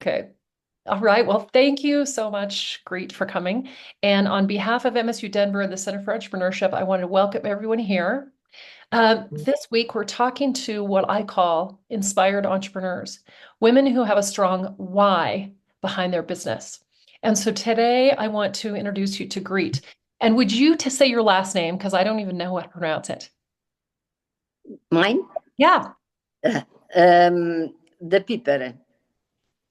Okay. All right. Well, thank you so much, Griet, for coming. And on behalf of MSU Denver and the Center for Entrepreneurship, I want to welcome everyone here. This week, we're talking to what I call inspired entrepreneurs, women who have a strong why behind their business. And so today, I want to introduce you to Griet. And would you to say your last name? Because I don't even know how to pronounce it. Mine? Yeah. Depypere.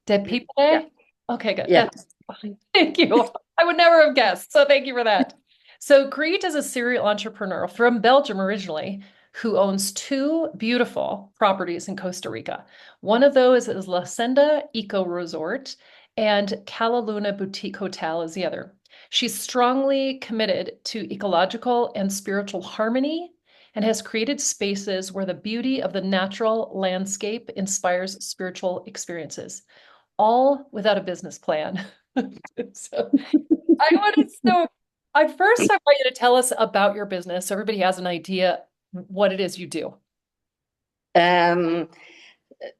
Yeah, Depypere? Okay, good. yeah. That's fine. Thank you. I would never have guessed. So thank you for that. So Griet is a serial entrepreneur from Belgium originally who owns two beautiful properties in Costa Rica. One of those is LaSenda Eco Resort and Cala Boutique Hotel is the other. She's strongly committed to ecological and spiritual harmony and has created spaces where the beauty of the natural landscape inspires spiritual experiences all without a business plan. So I want to so I want you to tell us about your business so everybody has an idea what it is you do. Um,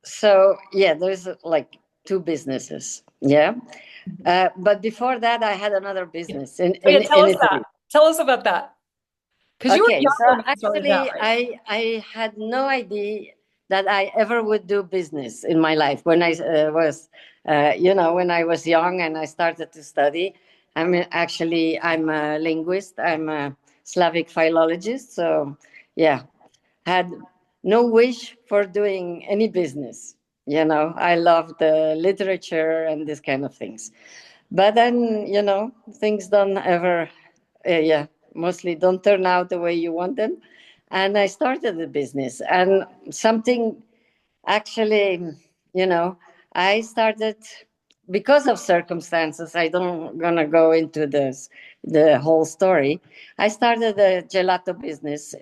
so yeah, there's like two businesses. Yeah. But before that, I had another Yeah. business Oh, yeah, tell in us that. Italy. Tell us about that. Because you were Okay, young so when you started that, actually, right? I had no idea that I ever would do business in my life when I when I was young and I started to study. I'm a linguist. I'm a Slavic philologist. So yeah, had no wish for doing any business. I love the literature and this kind of things. But then, things don't ever, yeah, mostly don't turn out the way you want them. And I started the business, and something actually, you know, I started because of circumstances. I don't gonna go into the whole story. I started a gelato business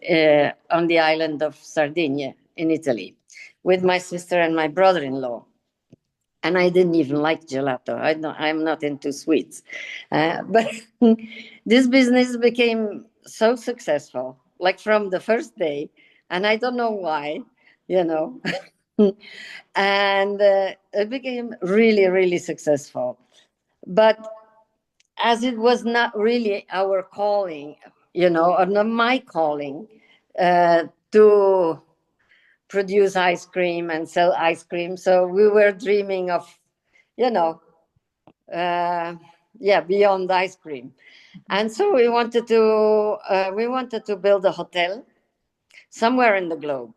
on the island of Sardinia in Italy with my sister and my brother-in-law, and I didn't even like gelato. I'm not into sweets, but this business became so successful, like from the first day, and I don't know why, you know, and it became really, really successful. But as it was not really our calling, or not my calling, to produce ice cream and sell ice cream, so we were dreaming of, you know uh, yeah, beyond ice cream. And so we wanted to build a hotel somewhere in the globe.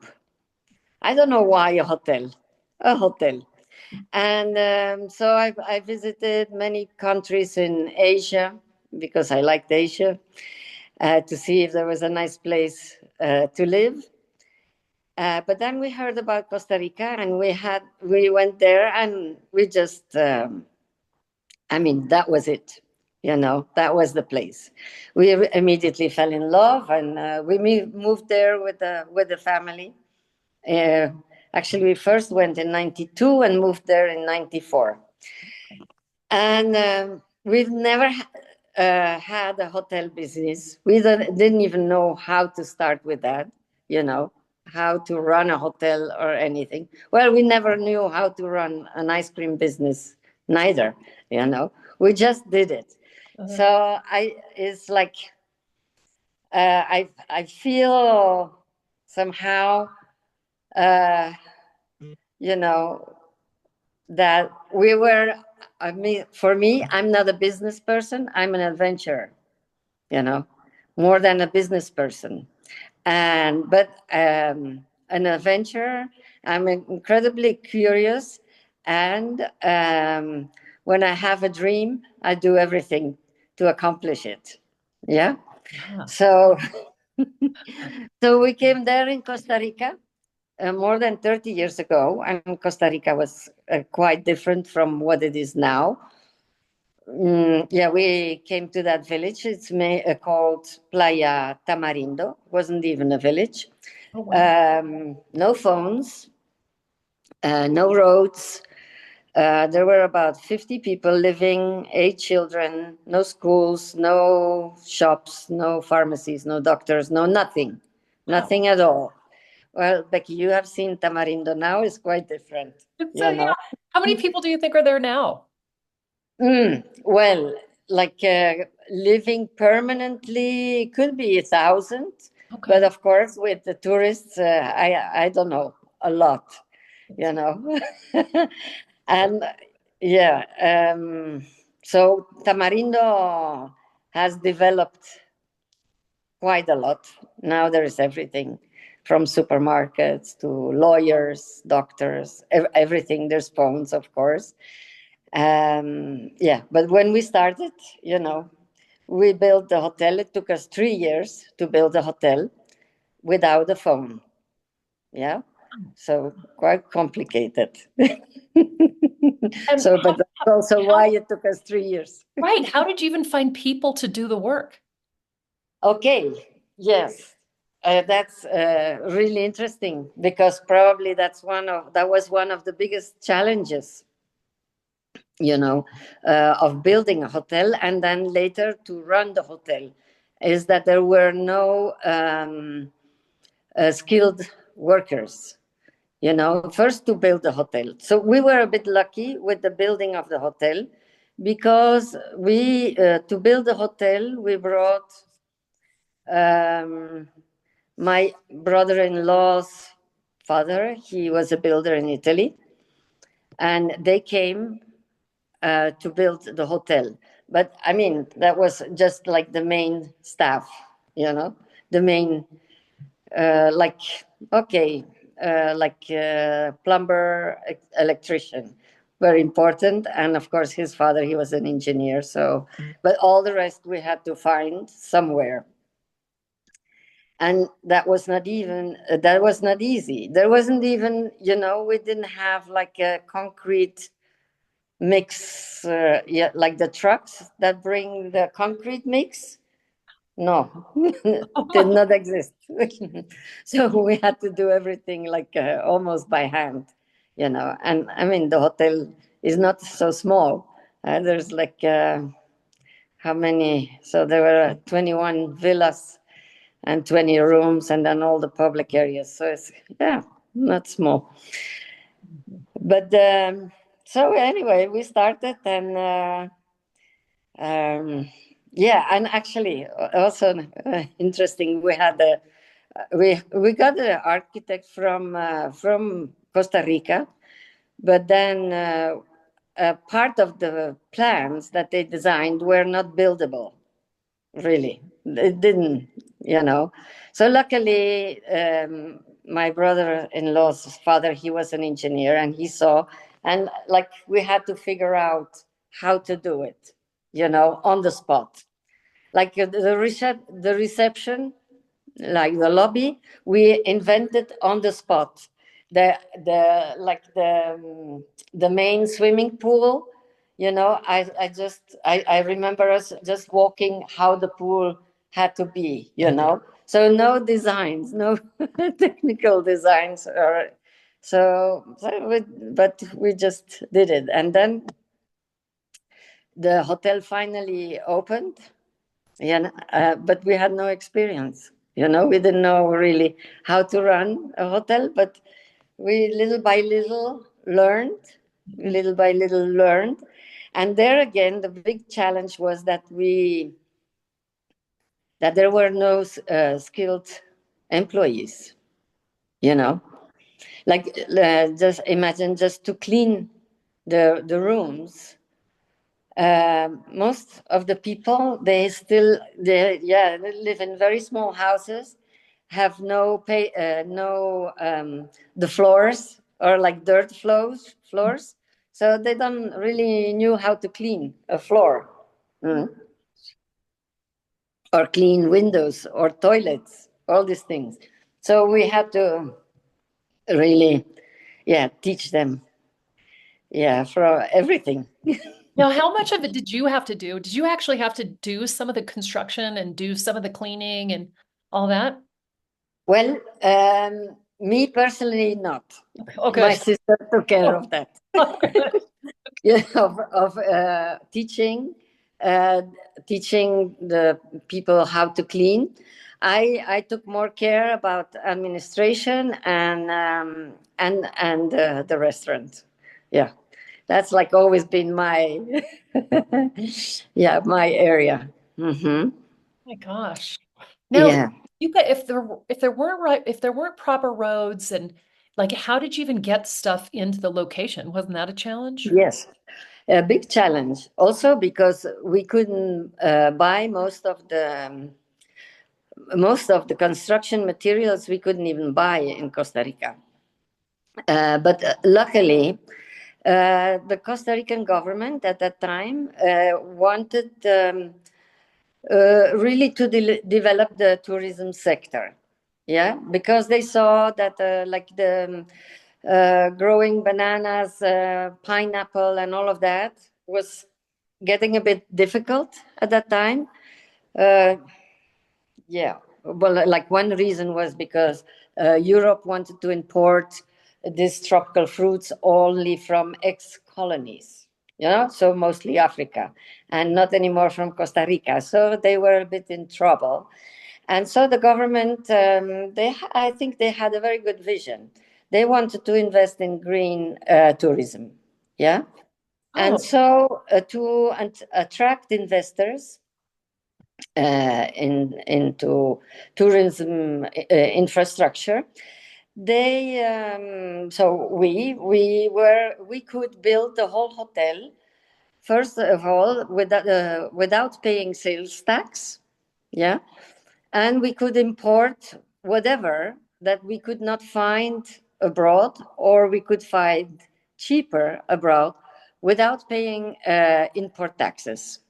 I don't know why a hotel. And so I visited many countries in Asia because I liked Asia, to see if there was a nice place to live. But then we heard about Costa Rica, and we went there, and we just that was it. That was the place. We immediately fell in love, and we moved there with the family. Uh, Actually, we first went in '92 and moved there in '94. And we've never had a hotel business. We didn't even know how to start with that, you know, how to run a hotel or anything. Well, we never knew how to run an ice cream business, neither, you know. We just did it. Uh-huh. So it's like, I feel somehow, uh, you know, that we were, for me, I'm not a business person, I'm an adventurer, you know, more than a business person. But an adventurer, I'm incredibly curious. And when I have a dream, I do everything to accomplish it. Yeah. Yeah. So, so we came there in Costa Rica more than 30 years ago, and Costa Rica was quite different from what it is now. Yeah, we came to that village. It's called Playa Tamarindo. Wasn't even a village. Oh, wow. No phones, no roads. There were about 50 people living, 8 children, no schools, no shops, no pharmacies, no doctors, no nothing, Wow. nothing at all. Well, Becky, you have seen Tamarindo now. It's quite different, So you yeah, know. how many people do you think are there now? Well, like living permanently could be 1,000, but Okay. of course, with the tourists, I don't know, a lot, you know. And yeah, so Tamarindo has developed quite a lot. Now there is everything from supermarkets to lawyers, doctors, everything. There's phones, of course. Yeah, but when we started, you know, we built the hotel. It took us 3 years to build a hotel without a phone. Yeah, so quite complicated. And So, but that's also how, why it took us 3 years. right, how did you even find people to do the work? Okay, yes, that's really interesting because probably that was one of the biggest challenges, you know, of building a hotel and then later to run the hotel, is that there were no skilled workers. You know, first to build the hotel. So we were a bit lucky with the building of the hotel because we to build the hotel we brought um, my brother-in-law's father. He was a builder in Italy, and they came to build the hotel. But I mean, that was just like the main staff, you know, the main, like, okay, plumber, electrician, very important. And of course, his father, he was an engineer. So, but all the rest we had to find somewhere. And that was not easy. There wasn't even, you know, we didn't have like a concrete mix, yeah, like the trucks that bring the concrete mix. No, Oh did my, not exist. So we had to do everything like almost by hand, you know. And I mean, the hotel is not so small. There's like how many? So there were 21 villas and 20 rooms, and then all the public areas. So it's, yeah, not small. But so anyway, we started, and yeah, and actually also interesting. We got an architect from Costa Rica, but then part of the plans that they designed were not buildable. Really, it didn't, you know. So luckily, my brother-in-law's father, he was an engineer, and he saw, and like we had to figure out how to do it, you know, on the spot. Like the reception, like the lobby, we invented on the spot. The main swimming pool, you know, I remember us just walking how the pool had to be, you know. So no designs, no technical designs, or but we just did it, and then the hotel finally opened. Yeah, but we had no experience. You know, we didn't know really how to run a hotel, but we little by little learned. And there again, the big challenge was that there were no skilled employees. You know, like just imagine just to clean the rooms. Most of the people they live in very small houses, have no the floors or like dirt floors, so they don't really knew how to clean a floor. Mm. Or clean windows or toilets, all these things. So we had to really, yeah, teach them, yeah, for everything. now, how much of it did you have to do? Did you actually have to do some of the construction and do some of the cleaning and all that? Well, me personally, not. Oh, My good. sister took care Oh, of that. oh, good. Yeah, of uh, teaching the people how to clean. I took more care about administration and the restaurant. Yeah, that's like always been my yeah, my area. Hmm. My gosh. Now, Yeah. you got if there weren't proper roads and like how did you even get stuff into the location? Wasn't that a challenge? Yes. A big challenge also because we couldn't buy most of the construction materials we couldn't even buy in Costa Rica. But luckily, the Costa Rican government at that time wanted really to develop the tourism sector. Yeah, because they saw that like the growing bananas, pineapple, and all of that was getting a bit difficult at that time. Uh, yeah, well, like one reason was because Europe wanted to import these tropical fruits only from ex-colonies, so mostly Africa, and not anymore from Costa Rica. So they were a bit in trouble. And so the government, I think they had a very good vision. They wanted to invest in green tourism, yeah? And Oh, so to attract investors, into tourism infrastructure. They so we could build the whole hotel first of all without paying sales tax, yeah, and we could import whatever that we could not find abroad or we could find cheaper abroad without paying import taxes.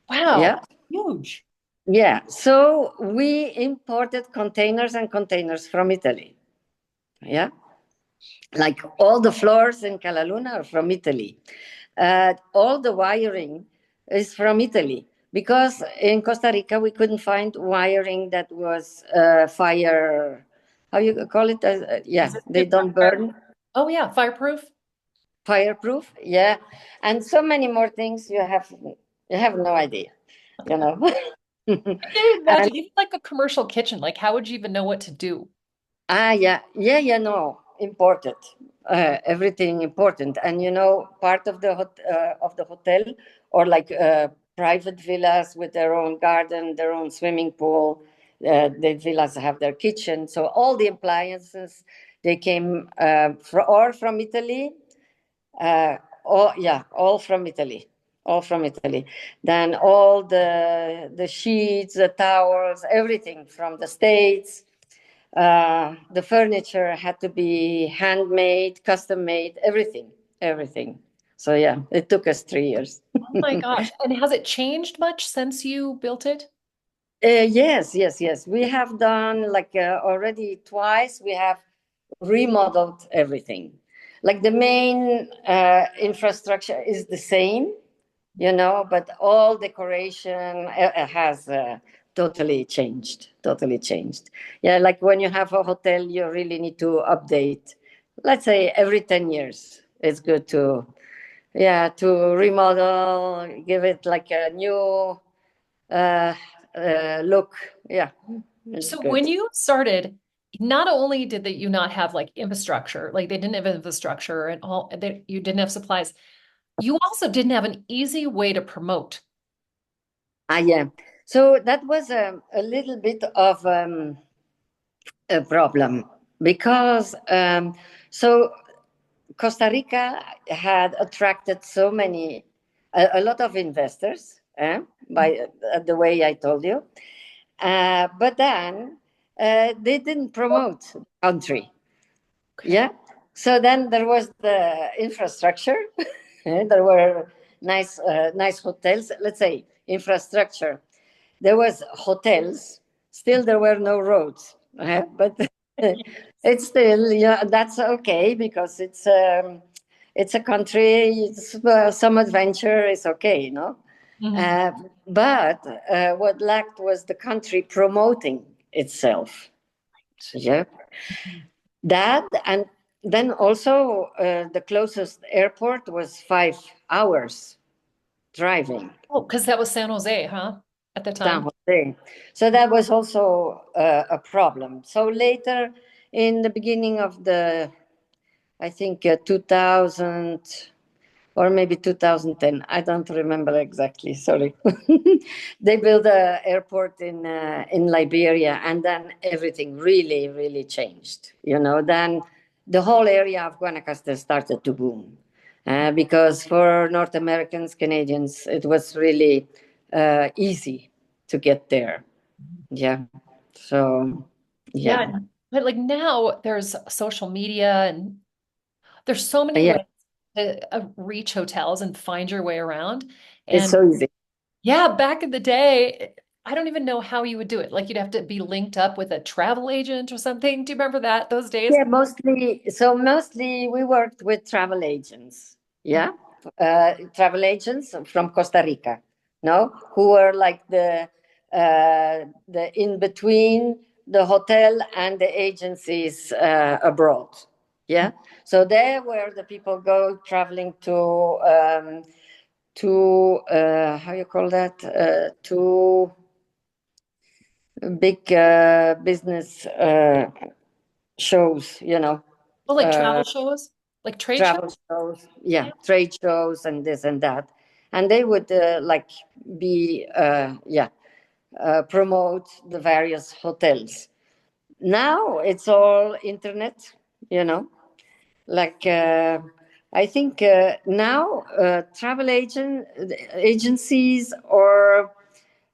wow. Yeah. Huge. Yeah, so we imported containers and containers from Italy. Yeah, like all the floors in Cala are from Italy. All the wiring is from Italy because in Costa Rica we couldn't find wiring that was fire. How you call it? Yeah, they Resistant don't burn. Oh yeah, fireproof. Fireproof. Yeah, and so many more things you have no idea, you know. I can't And imagine even like a commercial kitchen. Like how would you even know what to do? yeah, no, imported, everything important, and part of the hotel, or like private villas with their own garden, their own swimming pool. The villas have their kitchen, so all the appliances they came or from Italy, all from Italy. All from Italy. Then all the sheets, the towels, everything from the States. The furniture had to be handmade, custom made, everything. So yeah, it took us 3 years. Oh my gosh. And has it changed much since you built it? Yes. We have done like already twice. We have remodeled everything. Like the main infrastructure is the same, but all decoration has totally changed. Totally changed. Yeah, like when you have a hotel, you really need to update. Let's say every 10 years. It's good to remodel, give it like a new uh, look. Yeah, it's So good. when you started, not only did that you not have like infrastructure, like they didn't have infrastructure and all that you didn't have supplies, you also didn't have an easy way to promote. Yeah. So that was a little bit of a problem because so Costa Rica had attracted a lot of investors, by the way I told you. But then they didn't promote the country. Okay. Yeah. So then there was the infrastructure. There were nice hotels. Let's say infrastructure. There was hotels. Still, there were no roads. But it's still, yeah, that's okay because it's a country. Some adventure is okay. Mhm. Uh, but what lacked was the country promoting itself. Yeah, that, and then also the closest airport was 5 hours driving. Oh, because that was San Jose, huh? at the San time? Jose. So that was also a problem. So later, in the beginning of the, I think 2000 or maybe 2010, I don't remember exactly. Sorry. They built a airport in Liberia, and then everything really, really changed. Then the whole area of Guanacaste started to boom. Because for North Americans, Canadians, it was really easy to get there. Yeah. So, yeah. Yeah. But like now there's social media and there's so many Yeah. ways to reach hotels and find your way around. It's And so easy. yeah, back in the day, I don't even know how you would do it. Like you'd have to be linked up with a travel agent or something. Do you remember that those days? Yeah, mostly. So mostly we worked with travel agents. Yeah, travel agents from Costa Rica. No, who were like the in between the hotel and the agencies abroad. Yeah, so there were the people go traveling to how you call that to big business shows. Well, like Uh, travel shows, like trade shows? Travel shows, yeah, Yeah. trade shows and this and that, and they would like be yeah, promote the various hotels. Now it's all internet, you know like I think now travel agencies, or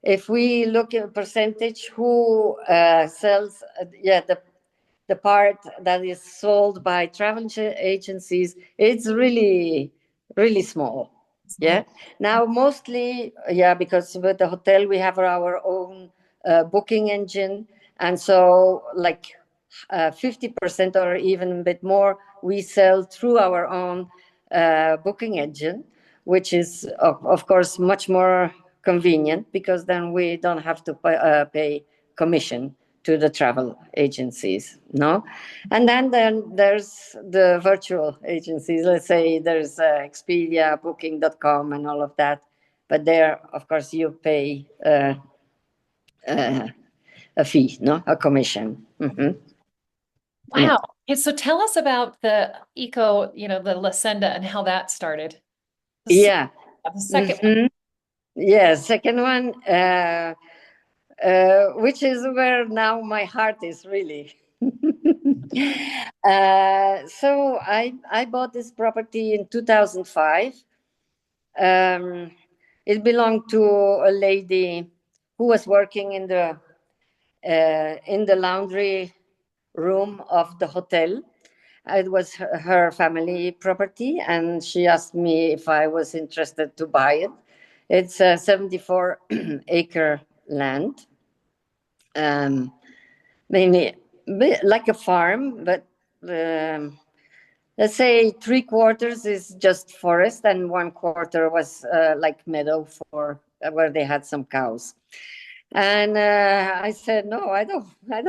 if we look at percentage who sells, yeah, the part that is sold by travel agencies, it's really, really small. Yeah. Small. Now, mostly, yeah, because with the hotel, we have our own booking engine. And so, like 50% or even a bit more, we sell through our own booking engine, which is, of course, much more convenient because then we don't have to pay commission to the travel agencies, no? And then there's the virtual agencies. Let's say there's Expedia, Booking.com, and all of that. But there, of course, you pay uh, a fee, no, a commission. Hmm. Yeah, Wow. Okay, so tell us about the eco, the LaSenda and how that started. The yeah. second one. Hmm. Yeah. Second one, which is where now my heart is really. So I bought this property in 2005. Um, it belonged to a lady who was working in the laundry room of the hotel. It was her family property, and she asked me if I was interested to buy it. It's a 74-acre land, um, mainly like a farm, but um, let's say 3/4 is just forest, and 1/4 was like meadow for where they had some cows. And I said, no, I don't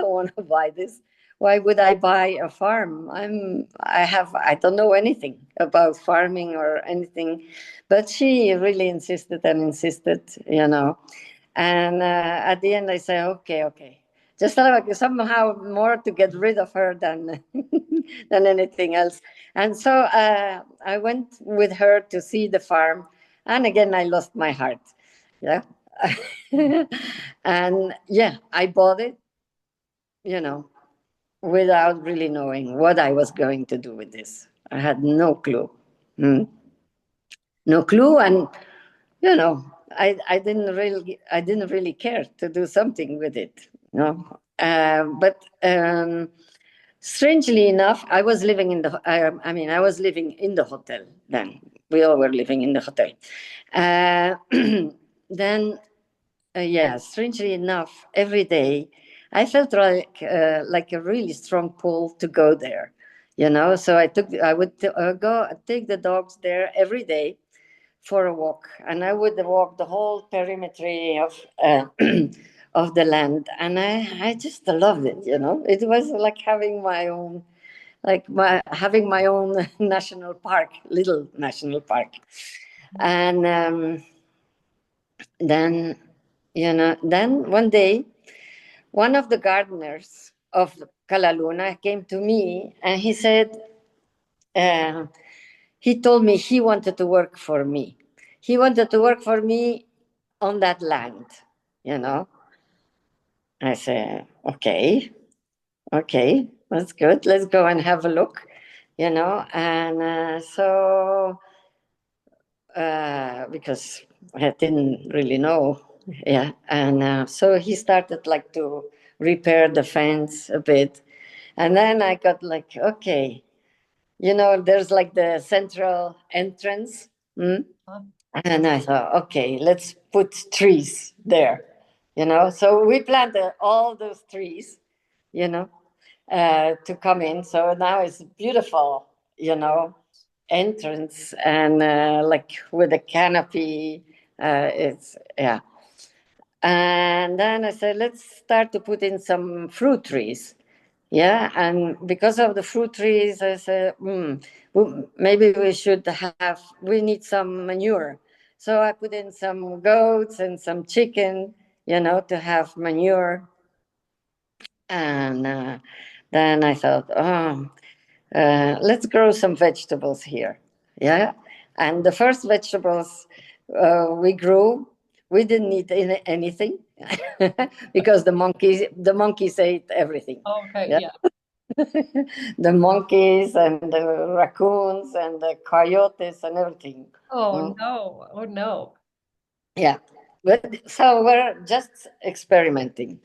want to buy this. Why would I buy a farm? I don't know anything about farming or anything. But she really insisted and insisted. And at the end, I said, okay, okay. Just like somehow more to get rid of her than than anything else. And so I went with her to see the farm, and again I lost my heart. Yeah. And yeah, I bought it, you know, without really knowing what I was going to do with this. I had no clue. Mm. No clue. And I didn't really care to do something with it. No. But strangely enough, I was living in the. I was living in the hotel then. We all were living in the hotel. Uh, then, yeah, strangely enough, every day I felt like a really strong pull to go there. So I would go take the dogs there every day for a walk, and I would walk the whole perimeter of of the land, and I just loved it. It was like having my own national park, little national park. And then Then one day, one of the gardeners of Cala came to me and he said, uh, he told me he wanted to work for me. He wanted to work for me on that land, you know. I said, okay, that's good. Let's go and have a look, And because I didn't really know, yeah. And so he started like to repair the fence a bit. And then I got like, okay, there's like the central entrance. And I thought, okay, let's put trees there, So we planted all those trees, to come in. So now it's beautiful, entrance and like with a canopy. It's, yeah. And then I said, let's start to put in some fruit trees. Yeah, and because of the fruit trees, I said, maybe we need some manure. So I put in some goats and some chicken, to have manure. And then I thought, let's grow some vegetables here. Yeah. And the first vegetables we grew, we didn't need anything because the monkeys ate everything. Okay, Yeah. yeah. The monkeys and the raccoons and the coyotes and everything. Oh no. Oh no. Yeah. But so we're just experimenting.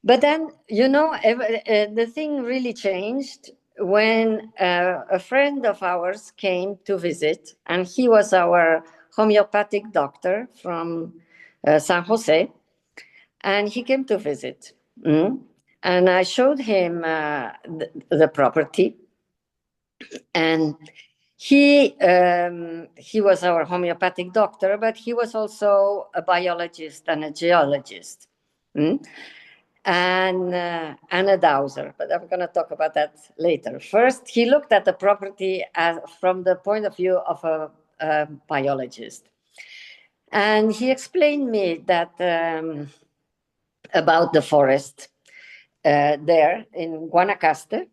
But then, the thing really changed when a friend of ours came to visit, and he was our homeopathic doctor from San Jose, and he came to visit. And I showed him the property, and he was our homeopathic doctor, but he was also a biologist and a geologist. And a dowser, but I'm going to talk about that later. First, he looked at the property from the point of view of a biologist. And he explained me that about the forest there in Guanacaste.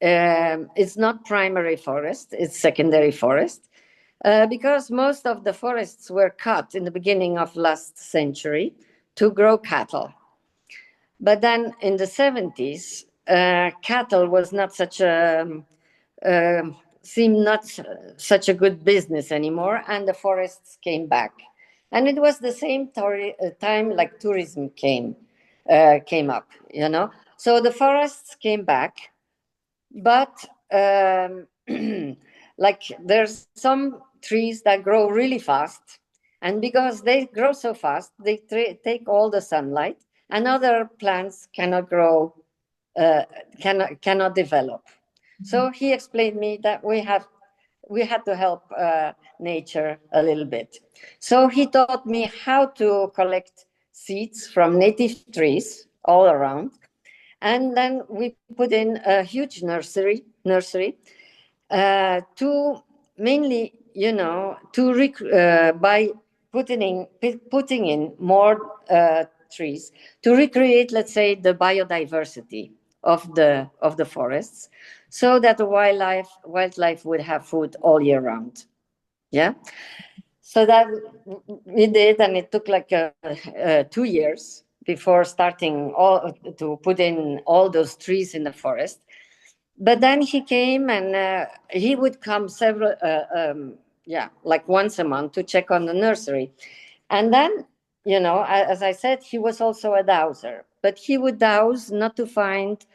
It's not primary forest, it's secondary forest. Because most of the forests were cut in the beginning of last century to grow cattle. But then in the 70s, cattle was not seemed not such a good business anymore, and the forests came back. And it was the same time like tourism came up, So the forests came back, but like there's some trees that grow really fast, and because they grow so fast, they take all the sunlight, and other plants cannot grow, cannot develop. So he explained me that we had to help nature a little bit. So he taught me how to collect seeds from native trees all around, and then we put in a huge nursery to mainly, by putting in more trees to recreate, let's say, the biodiversity of the forests, so that the wildlife would have food all year round. Yeah. So that we did, and it took like 2 years before starting to put in all those trees in the forest. But then he came, and he would come like once a month to check on the nursery. And then, as I said, he was also a dowser, but he would dowse not to find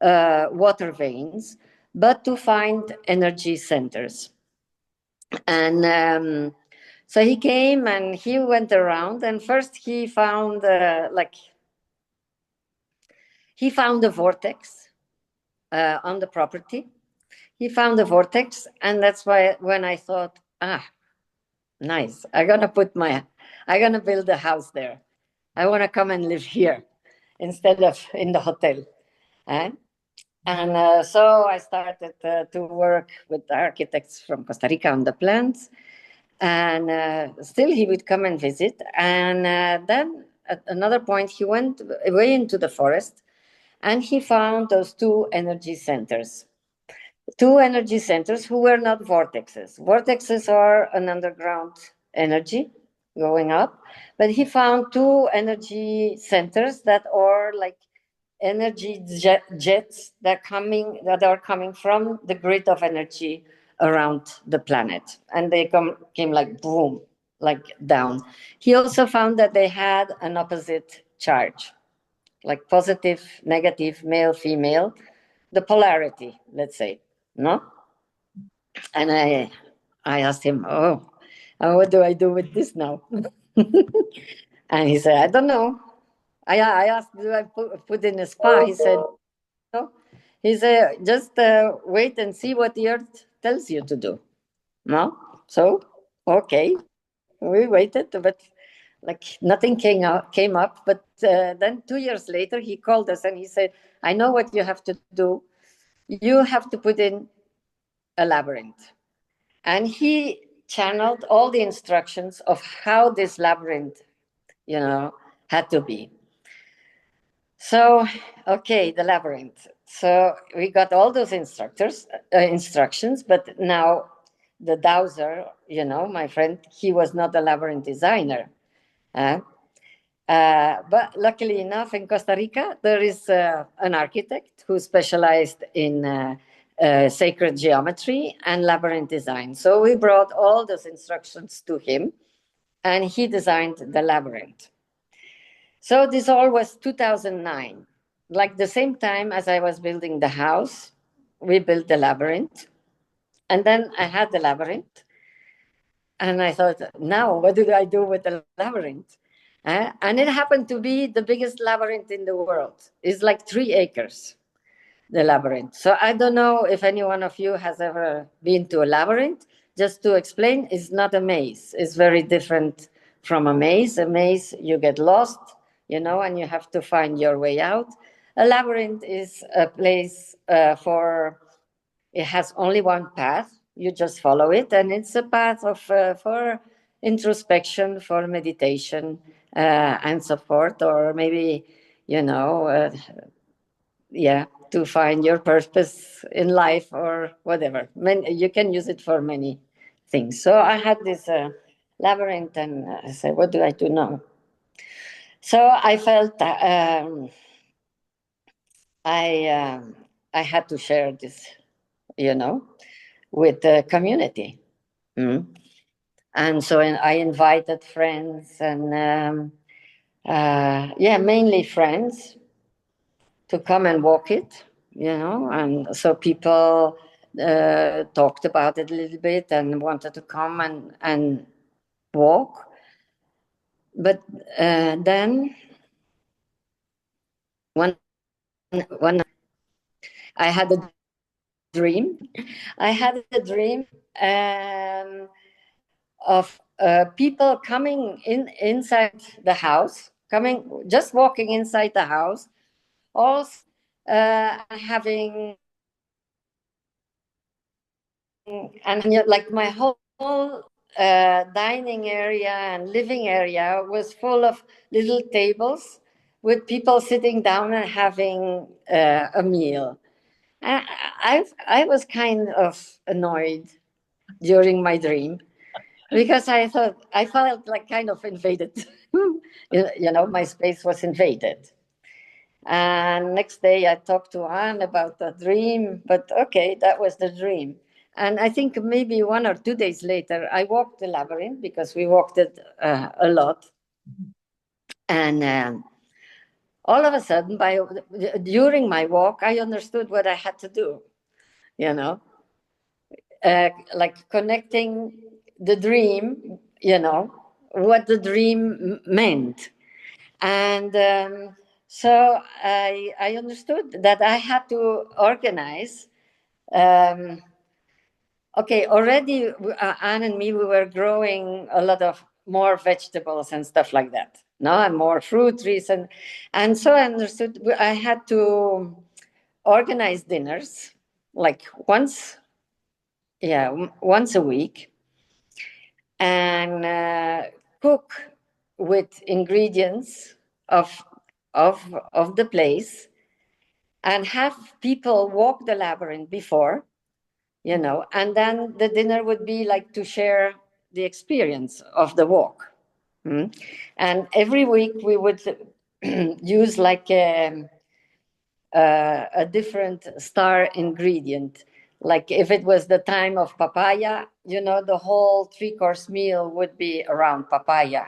water veins, but to find energy centers. And so he came and he went around, and first he found he found a vortex on the property. He found a vortex, and that's why when I thought, nice, I'm gonna build a house there. I want to come and live here instead of in the hotel. And so I started to work with architects from Costa Rica on the plans. And still he would come and visit. And then at another point, he went way into the forest, and he found those two energy centers. Two energy centers who were not vortexes. Vortexes are an underground energy going up, but he found two energy centers that are like energy jets that are coming from the grid of energy around the planet, and they came like boom, like down. He also found that they had an opposite charge, like positive, negative, male, female, the polarity, let's say, no? And I asked him, oh, what do I do with this now? And he said, I don't know. I asked, do I put in a spa? He said, no. He said, just wait and see what the earth tells you to do. No? So, okay. We waited, but like nothing came up. But then 2 years later, he called us and he said, I know what you have to do. You have to put in a labyrinth. And he channeled all the instructions of how this labyrinth, had to be. So, okay, the labyrinth. So we got all those instructions, but now the dowser, my friend, he was not a labyrinth designer. But luckily enough, in Costa Rica, there is an architect who specialized in sacred geometry and labyrinth design. So we brought all those instructions to him, and he designed the labyrinth. So this all was 2009. Like the same time as I was building the house, we built the labyrinth. And then I had the labyrinth. And I thought, now what do I do with the labyrinth? And it happened to be the biggest labyrinth in the world. It's like 3 acres, the labyrinth. So I don't know if any one of you has ever been to a labyrinth. Just to explain, it's not a maze. It's very different from a maze. A maze, you get lost, and you have to find your way out. A labyrinth is a place it has only one path. You just follow it, and it's a path of for introspection, for meditation, and so forth, or maybe, to find your purpose in life or whatever. You can use it for many things. So I had this labyrinth, and I said, what do I do now? So I felt I had to share this, with the community. And so I invited friends and mainly friends to come and walk it, and so people talked about it a little bit and wanted to come and walk. But then one I had a dream. I had a dream of people coming inside the house, just walking inside the house, all having, and like my whole dining area and living area was full of little tables with people sitting down and having a meal. I was kind of annoyed during my dream because I felt like kind of invaded. My space was invaded. And next day I talked to Anne about the dream, but okay, that was the dream. And I think maybe 1 or 2 days later, I walked the labyrinth because we walked it a lot. And all of a sudden, during my walk, I understood what I had to do, like connecting the dream, what the dream meant. And so I understood that I had to organize. Okay, already Anne and me, we were growing a lot of more vegetables and stuff like that, no, and more fruit trees, and so I understood I had to organize dinners like once a week, and cook with ingredients of the place, and have people walk the labyrinth before, and then the dinner would be like to share the experience of the walk. And every week we would use like a different star ingredient. Like if it was the time of papaya, the whole 3-course meal would be around papaya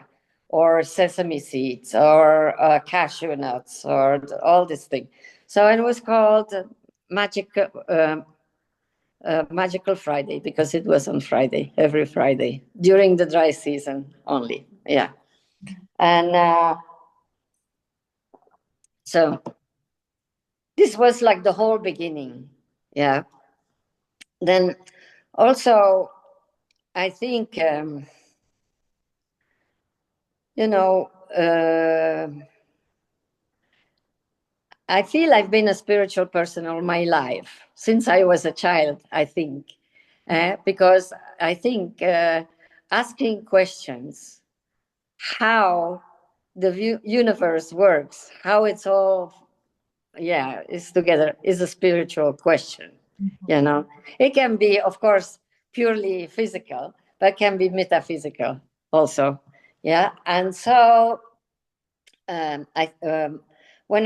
or sesame seeds or cashew nuts or all this thing. So it was called Magical Friday, because it was on Friday, every Friday, during the dry season only. Yeah. And so this was like the whole beginning. Yeah. Then also, I think, you know, uh, I feel I've been a spiritual person all my life, since I was a child, I think, because I think asking questions, how the universe works, how it's all, is together, is a spiritual question. It can be, of course, purely physical, but can be metaphysical also. Yeah. And so when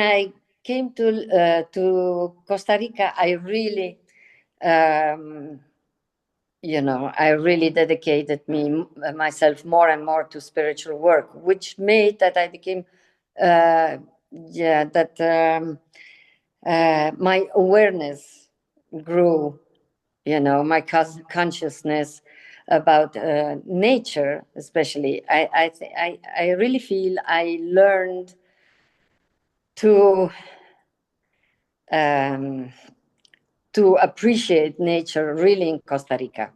I came to Costa Rica, I really I really dedicated myself more and more to spiritual work, which made that I became my awareness grew, my consciousness about nature, especially. I really feel I learned to um, appreciate nature really in Costa Rica,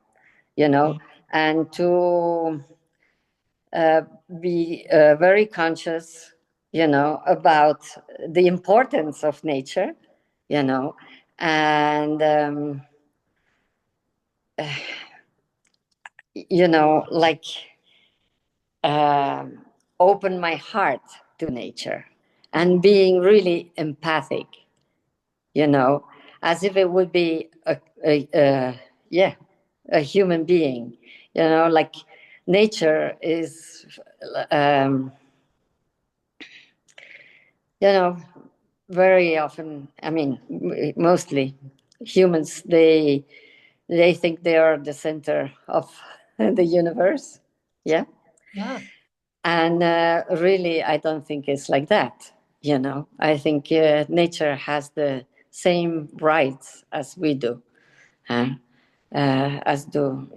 and to be very conscious, about the importance of nature, and like open my heart to nature and being really empathic, as if it would be a human being, like nature is, very often, I mean, mostly humans, they think they are the center of the universe. Yeah. Yeah. And really, I don't think it's like that. I think nature has the same rights as we do, as do,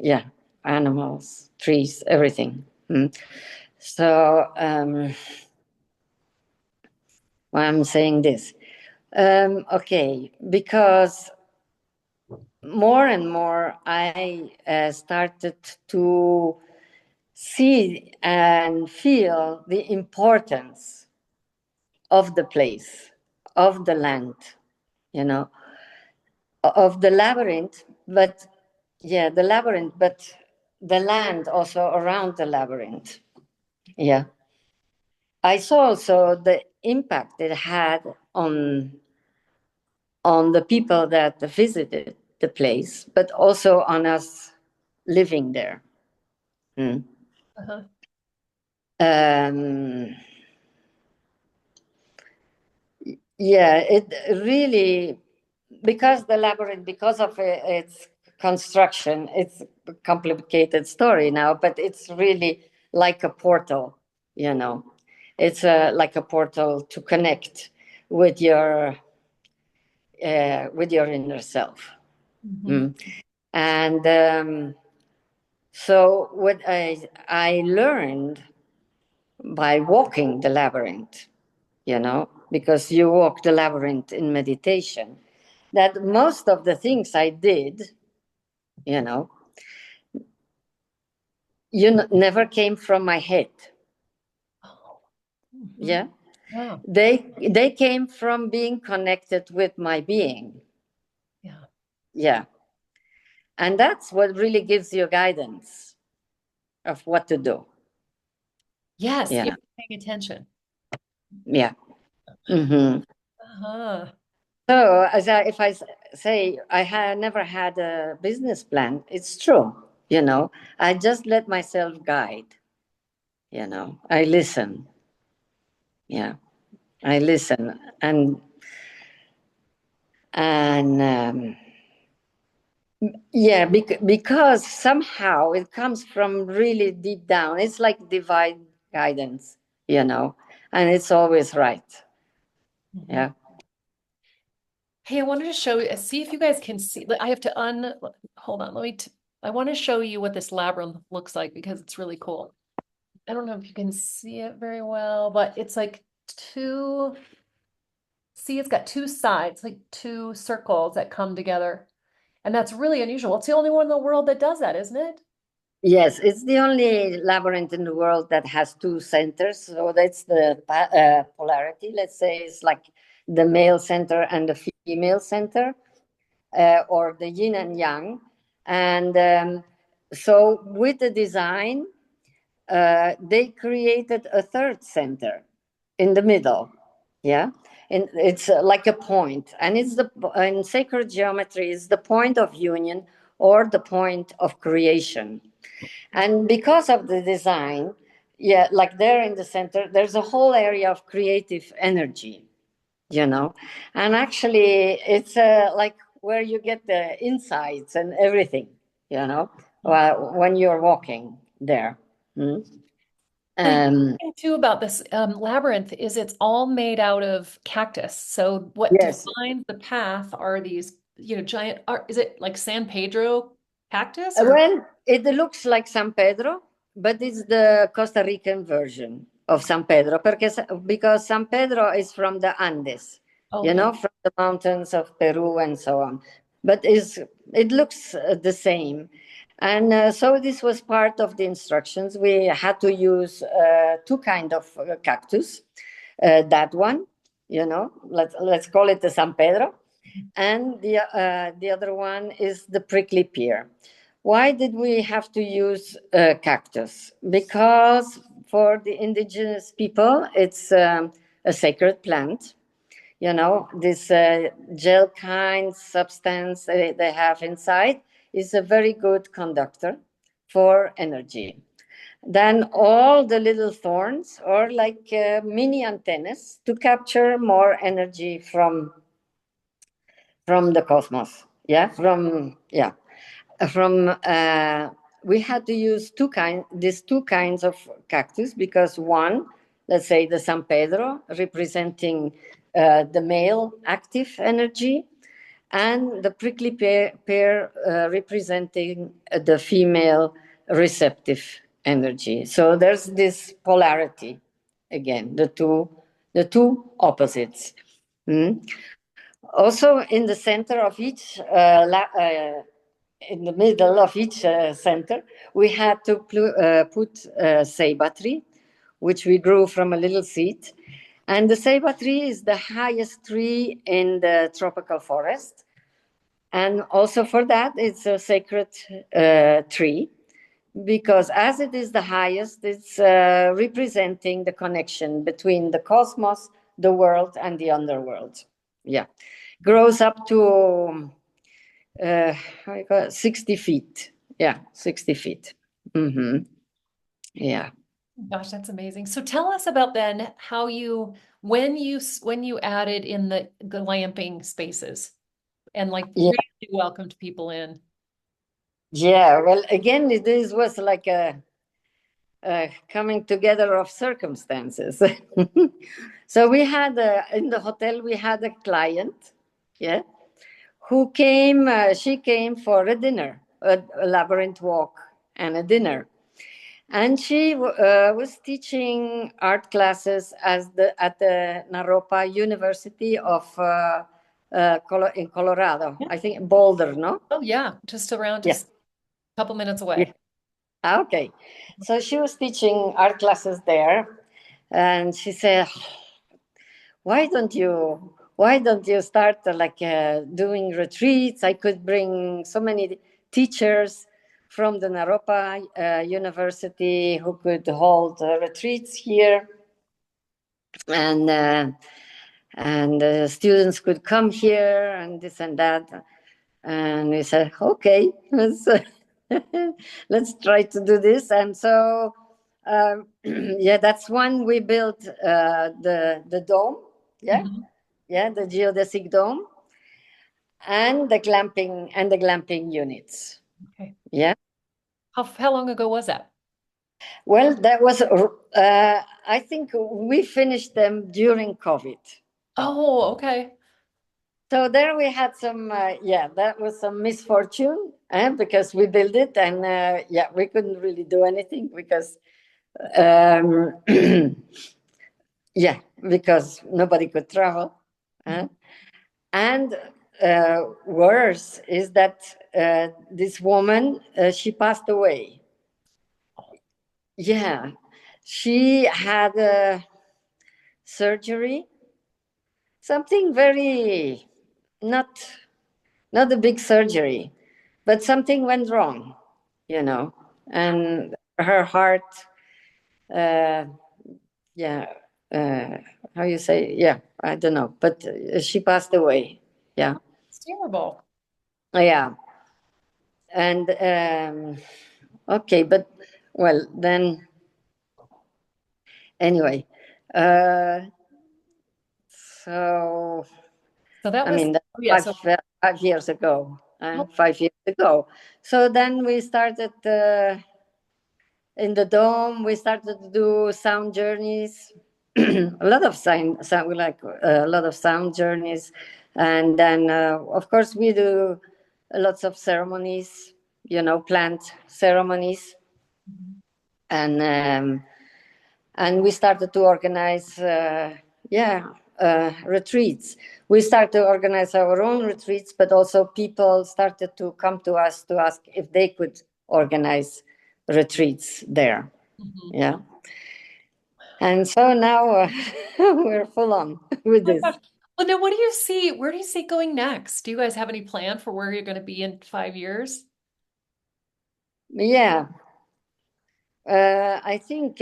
animals, trees, everything. So, why I'm saying this? Okay, because more and more I started to see and feel the importance of the place, of the land, of the labyrinth, but the labyrinth, but the land also around the labyrinth. Yeah. I saw also the impact it had on the people that visited the place, but also on us living there. Uh-huh. Um, it really, because the labyrinth, because of its construction, it's a complicated story now, but it's really like a portal, It's like a portal to connect with your inner self. And so what I learned by walking the labyrinth, because you walk the labyrinth in meditation, that most of the things I did, never came from my head. Yeah. Wow. They came from being connected with my being. Yeah. And that's what really gives you guidance. of what to do. Yes, if Yeah. you're paying attention. Yeah. Mm-hmm. Uh-huh. So, if I say I had never had a business plan, it's true. I just let myself guide. I listen. Yeah, I listen, and yeah, because somehow it comes from really deep down. It's like divine guidance, and it's always right. Mhm. Yeah. Hey, I wanted to show you, see if you guys can see. I have to hold on. I want to show you what this labyrinth looks like because it's really cool. I don't know if you can see it very well, but it's like it's got two sides, like two circles that come together. And that's really unusual. It's the only one in the world that does that, isn't it? Yes, it's the only labyrinth in the world that has two centers. So that's the polarity. Let's say it's like the male center and the female center, or the yin and yang. And so with the design, they created a third center in the middle. Yeah. And it's like a point. And it's in sacred geometry, it's the point of union or the point of creation. And because of the design, yeah, like there in the center, there's a whole area of creative energy, and actually it's like where you get the insights and everything, when you're walking there. Mm. So the Um, thing too about this labyrinth is it's all made out of cactus. So what yes. defines the path are these, giant, is it like San Pedro cactus or? Well, it looks like San Pedro, but it's the Costa Rican version of San Pedro because San Pedro is from the Andes, Okay. from the mountains of Peru and so on. But it looks the same. And so this was part of the instructions. We had to use two kind of cactus. That one, let's call it the San Pedro, and the other one is the prickly pear. Why did we have to use cactus? Because for the indigenous people, it's a sacred plant. This gel kind substance they have inside is a very good conductor for energy. Then all the little thorns are like mini antennas to capture more energy from the cosmos. Yeah, from we had to use these two kinds of cactus because one, let's say the San Pedro, representing the male active energy, and the prickly pear representing the female receptive energy. So there's this polarity again, the two opposites. Mm. Also, in the center of each, in the middle of each center, we had to put a ceiba tree, which we grew from a little seed. And the ceiba tree is the highest tree in the tropical forest. And also for that, it's a sacred tree because as it is the highest, it's representing the connection between the cosmos, the world, and the underworld. Yeah. Grows up to 60 feet. Yeah, 60 feet. Mm-hmm. Yeah. Gosh, that's amazing. So tell us about then how when you added in the glamping spaces and like Yeah. really welcomed people in. Yeah. Well, again, this was like a coming together of circumstances. So we had in the hotel, we had a client, yeah, who came, she came for a dinner, a labyrinth walk and a dinner. And she was teaching art classes at the Naropa University of in Colorado. Yeah. I think Boulder, no? Oh yeah, just around Yeah. just a couple minutes Yeah. away. Okay. So she was teaching art classes there, and she said, why don't you start doing retreats? I could bring so many teachers from the Naropa University who could hold retreats here, and students could come here and this and that. And we said, okay, let's try to do this. And so, yeah, that's when we built the dome. Yeah, the geodesic dome, and the glamping units. Okay. Yeah. How long ago was that? Well, that was, I think we finished them during COVID. Oh, okay. So there we had some, that was some misfortune because we built it and, we couldn't really do anything because, because nobody could travel. And worse is that this woman, she passed away. Yeah, she had a surgery, something very not a big surgery, but something went wrong, and her heart, uh, yeah, how you say, yeah, I don't know, but she passed away. Yeah, It's terrible. yeah, and okay, but well then, anyway, uh, so So that I was, mean, that's oh yeah, 5 years ago. oh, 5 years ago. So then we started in the dome. We started to do sound journeys, a lot of we like a lot of sound journeys, and then of course we do lots of ceremonies. Plant ceremonies, and we started to organize retreats. We started to organize our own retreats, but also people started to come to us to ask if they could organize retreats there. Yeah, and so now we're full on with my this. gosh. Well, now what do you see? Where do you see going next? Do you guys have any plan for where you're going to be in 5 years? Yeah, I think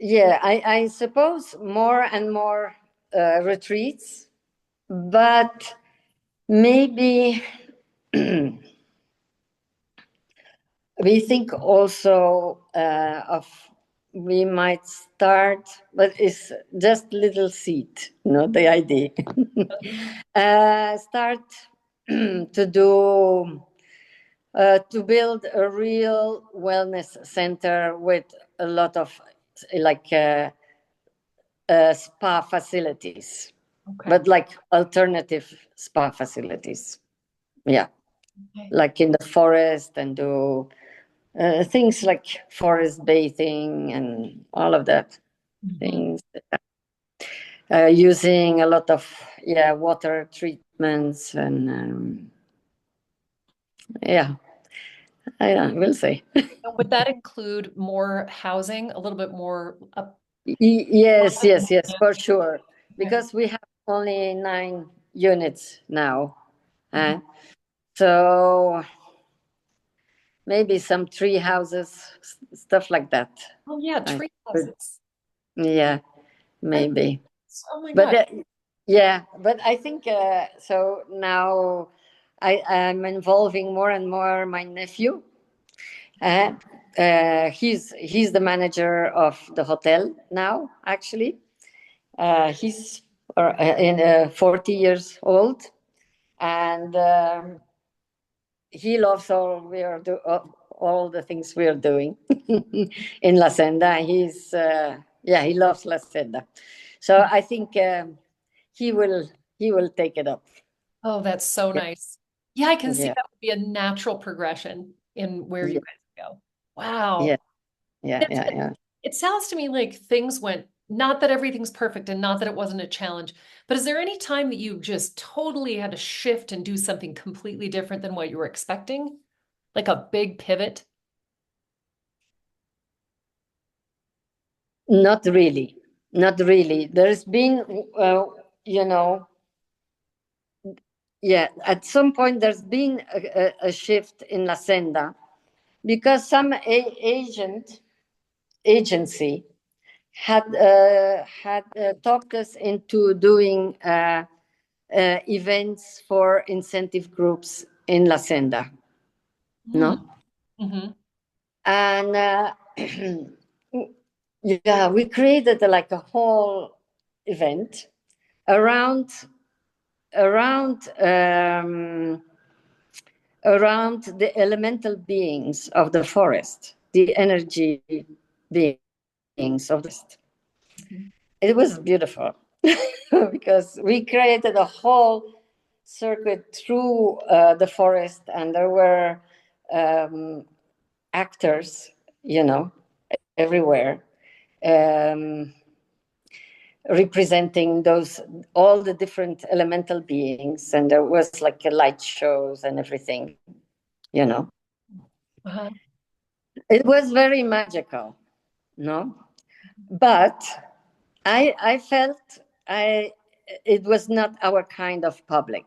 I suppose more and more retreats, but maybe we think also of we might start, but it's just little seed, the idea. Start to do to build a real wellness center with a lot of like spa facilities, Okay. but like alternative spa facilities. Yeah, Okay. like in the forest, and do things like forest bathing and all of that things. Using a lot of water treatments, and I will say. And would that include more housing, a little bit more up? Yes, for sure, Okay. because we have only 9 units now. Mhm. So maybe some tree houses, stuff like that. Oh yeah, I tree could- houses. yeah, I, maybe. oh my But God. but I think so now I'm involving more and more my nephew. He's the manager of the hotel now, actually. He's in 40 years old, and he loves all the things we are doing in LaSenda. He loves LaSenda, so I think he will take it up. Oh, that's so Yeah, nice. Yeah, I can see yeah, that would be a natural progression in where you yeah, guys go. yeah, Wow. yeah, It's, yeah, yeah. it sounds to me like things went, not that everything's perfect and not that it wasn't a challenge, but is there any time that you just totally had to shift and do something completely different than what you were expecting? Like a big pivot? Not really, not really. There's been, you know, yeah, at some point there's been a shift in LaSenda because some agency had talked us into doing events for incentive groups in LaSenda. Mm. No, Hmm. and yeah, we created like a whole event around around um, around the elemental beings of the forest, the energy beings of the forest. It was beautiful because we created a whole circuit through the forest, and there were um, actors, everywhere, um, representing those all the different elemental beings, and there was like a light shows and everything, you know. Uh-huh. It was very magical, no? But I felt I it was not our kind of public.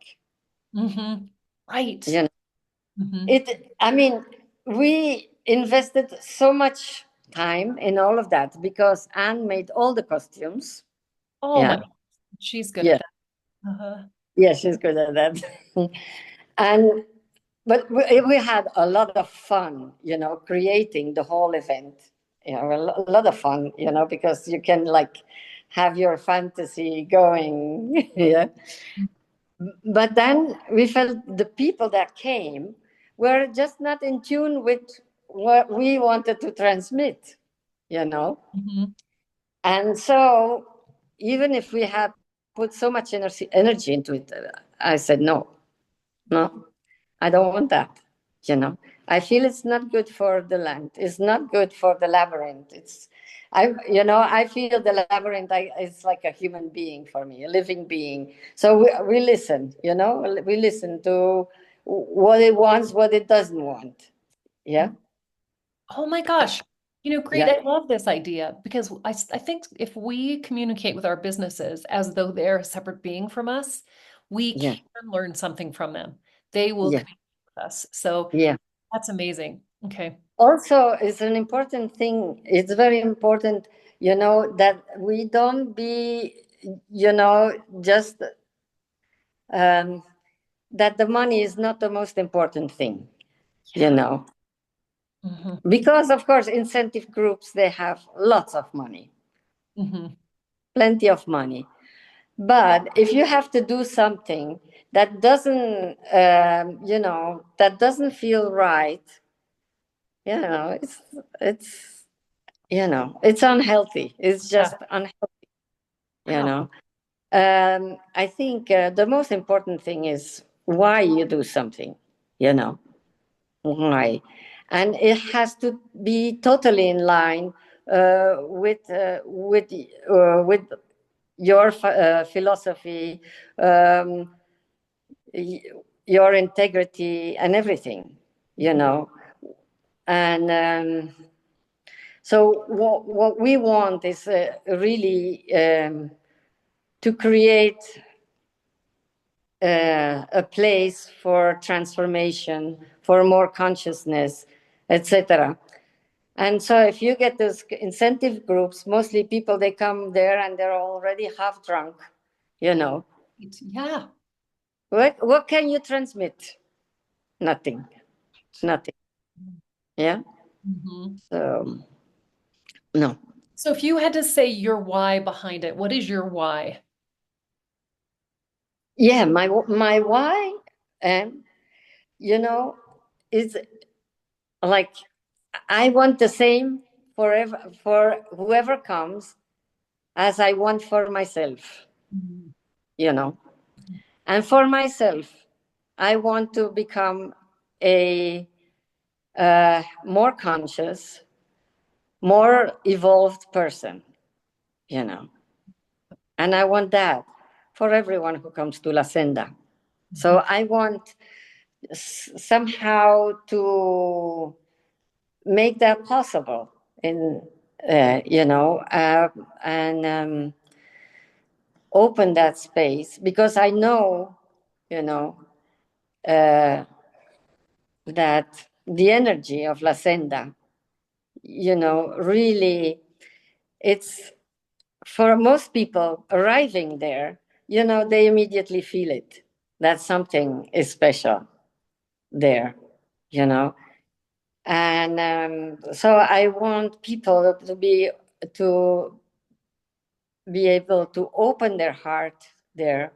Hmm. Right. You know, Hmm. it. I mean, we invested so much time in all of that because Anne made all the costumes. Oh my, Yeah, she's good at yeah, that. Uh-huh. yeah. She's good at that. And but we had a lot of fun, creating the whole event. A lot of fun, because you can like have your fantasy going. Yeah. But then we felt the people that came were just not in tune with what we wanted to transmit, you know. Hmm. And so even if we had put so much energy into it, I said no, I don't want that. I feel it's not good for the land. It's not good for the labyrinth. I feel the labyrinth is like a human being for me, a living being. So we listen, we listen to what it wants, what it doesn't want. Yeah. Oh my gosh. Great. Yeah. I love this idea because I think if we communicate with our businesses as though they're a separate being from us, we Yeah. can learn something from them. They will Yeah. communicate with us. So Yeah. that's amazing. Okay. Also, it's an important thing. It's very important, that we don't be, just um, that the money is not the most important thing, you Yeah. know, Hmm. because of course, incentive groups, they have lots of money, Hmm. plenty of money. But if you have to do something that doesn't feel right, you know, it's, it's unhealthy. It's Yeah. just unhealthy, you Wow. know. I think the most important thing is why you do something, you know, why. And it has to be totally in line with your philosophy, um, y- your integrity, and everything, you Mhm. know. And so what we want is really to create a place for transformation, for more consciousness, etc. And so if you get those incentive groups, mostly people, they come there and they're already half drunk, you know. Yeah. What can you transmit? Nothing. Nothing. Yeah. Mhm. So no. So if you had to say your why behind it, what is your why? Yeah, my why, um, you know, is like I want the same forever for whoever comes as I want for myself, Mhm. you know. And for myself, I want to become a more conscious, more evolved person, you know. And I want that for everyone who comes to LaSenda. So I want somehow to make that possible in, and open that space because I know, you know, that the energy of LaSenda, really, it's for most people arriving there, they immediately feel it. That something is special there, you know. And so I want people to be able to open their heart there,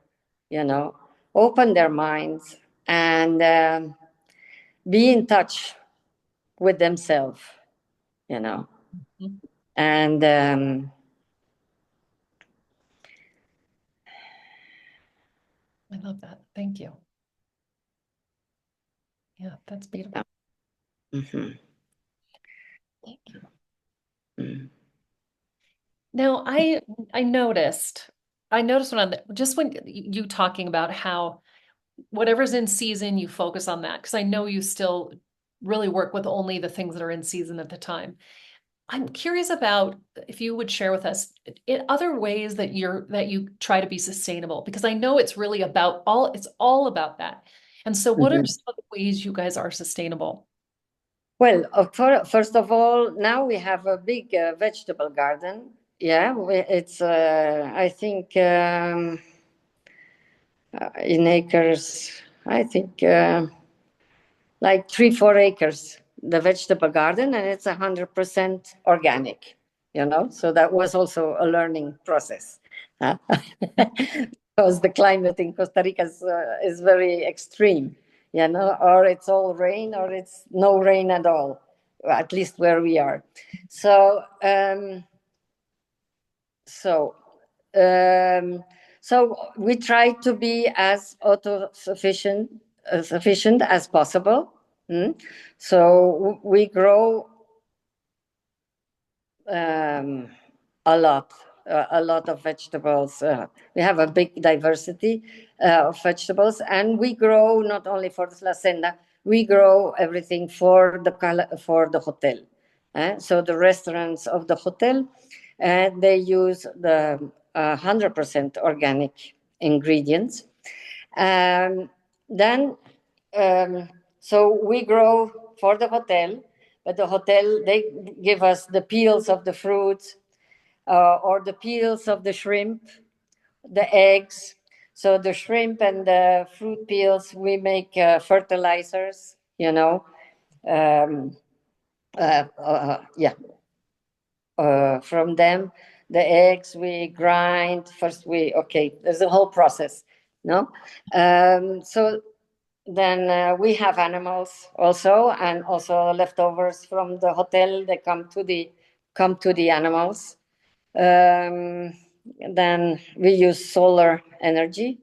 open their minds and be in touch with themselves, you know. Mhm. And I love that. Thank you. Yeah, that's beautiful. mhm, Thank you. mhm, Now, I noticed when you talking about how whatever's in season, you focus on that because I know you still really work with only the things that are in season at the time. I'm curious about if you would share with us in other ways that you try to be sustainable because I know it's really it's all about that. And so what are mhm. some of the ways you guys are sustainable? Well, first of all, now we have a big vegetable garden. Yeah, it's I think in acres. I think like 3-4 acres, the vegetable garden, and it's 100% organic. So that was also a learning process, huh? Because the climate in Costa Rica is very extreme. Or it's all rain, or it's no rain at all, at least where we are. So, so, um, so we try to be as sufficient as possible. So we grow um, a lot, a lot of vegetables. We have a big diversity of vegetables, and we grow not only for the Senda, we grow everything for the for the hotel. So the restaurants of the hotel, they use the 100% organic ingredients. Then, so we grow for the hotel, but the hotel, they give us the peels of the fruits or the peels of the shrimp, the eggs. So the shrimp and the fruit peels, we make fertilizers, yeah, from them. The eggs we grind. First there's a whole process, no? So then we have animals also, and also leftovers from the hotel. They come to the animals. Then we use solar energy.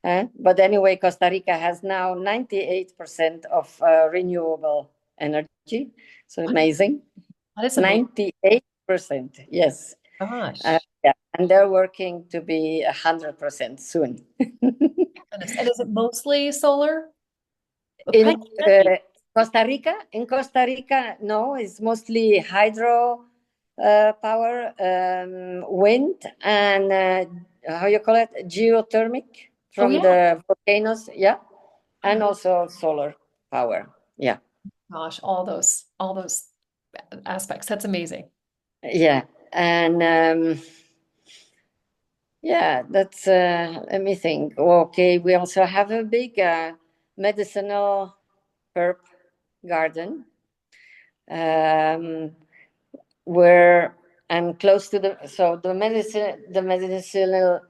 But anyway, Costa Rica has now 98% of renewable energy. So amazing. That is amazing. 98%, yes. Gosh. Yeah, and they're working to be 100% soon. Goodness. And is it mostly solar? In Costa Rica, no, it's mostly hydro power, wind, and how you call it, geothermic Oh from yeah. the volcanoes, yeah, and also solar power, yeah, Gosh, all those aspects. That's amazing. yeah, and yeah, that's. Let me think. Okay, we also have a big medicinal herb garden. Where I'm close to the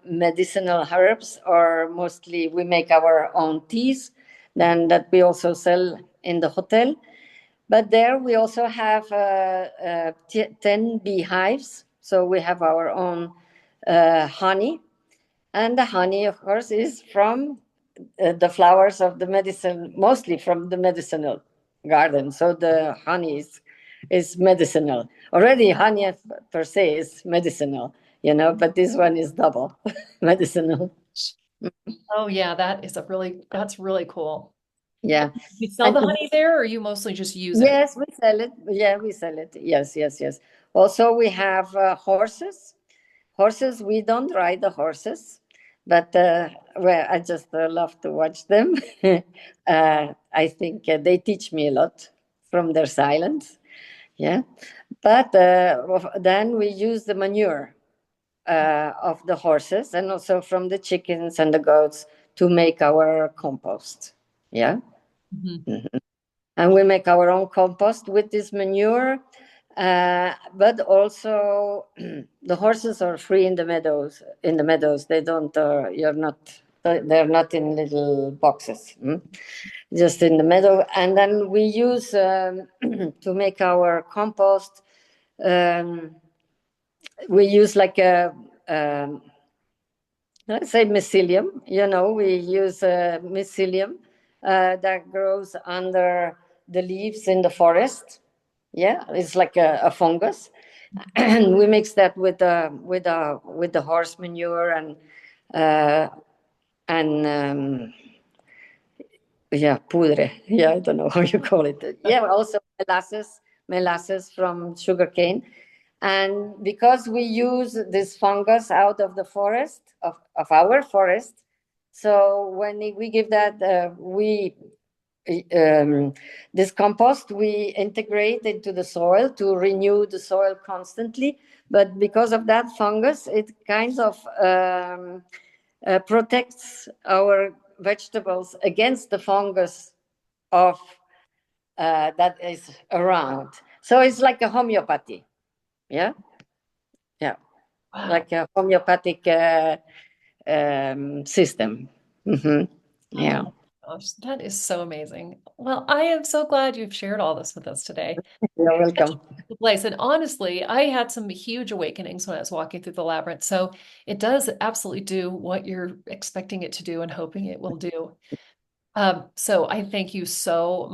medicinal herbs are mostly we make our own teas, then that we also sell in the hotel. But there we also have 10 beehives, so we have our own honey, and the honey, of course, is from the flowers of the medicine, mostly from the medicinal garden. So the honey is medicinal. Already, honey per se is medicinal, but this one is double medicinal. Oh yeah, that's really cool. Yeah. You sell And the honey there or you mostly just use it? yes, we sell it. Yeah, we sell it. Yes, yes, yes. Also, we have horses. Horses, we don't ride the horses, But well, I just love to watch them. I think they teach me a lot from their silence. Yeah, but then we use the manure of the horses and also from the chickens and the goats to make our compost. Yeah. Mhm. Mhm. And we make our own compost with this manure. But also, the horses are free in the meadows. In the meadows, they don't. You're not. They're not in little boxes. Just in the meadow. And then we use to make our compost. Um, we use like a let's say mycelium. We use mycelium that grows under the leaves in the forest. Yeah, it's like a fungus, and we mix that with the horse manure uh, and yeah, pudre. Yeah, I don't know how you call it. Yeah, also molasses from sugarcane. And because we use this fungus out of the forest, of our forest, so when we give that, um, this compost, we integrate into the soil to renew the soil constantly. But because of that fungus, it kind of protects our vegetables against the fungus of that is around. So it's like a homeopathy. Yeah, yeah, Wow. like a homeopathic system. Hmm. Oh Yeah, my gosh, that is so amazing. Well, I am so glad you've shared all this with us today. you're Such a welcome. beautiful place. And honestly, I had some huge awakenings when I was walking through the labyrinth. So it does absolutely do what you're expecting it to do and hoping it will do. So I thank you so much.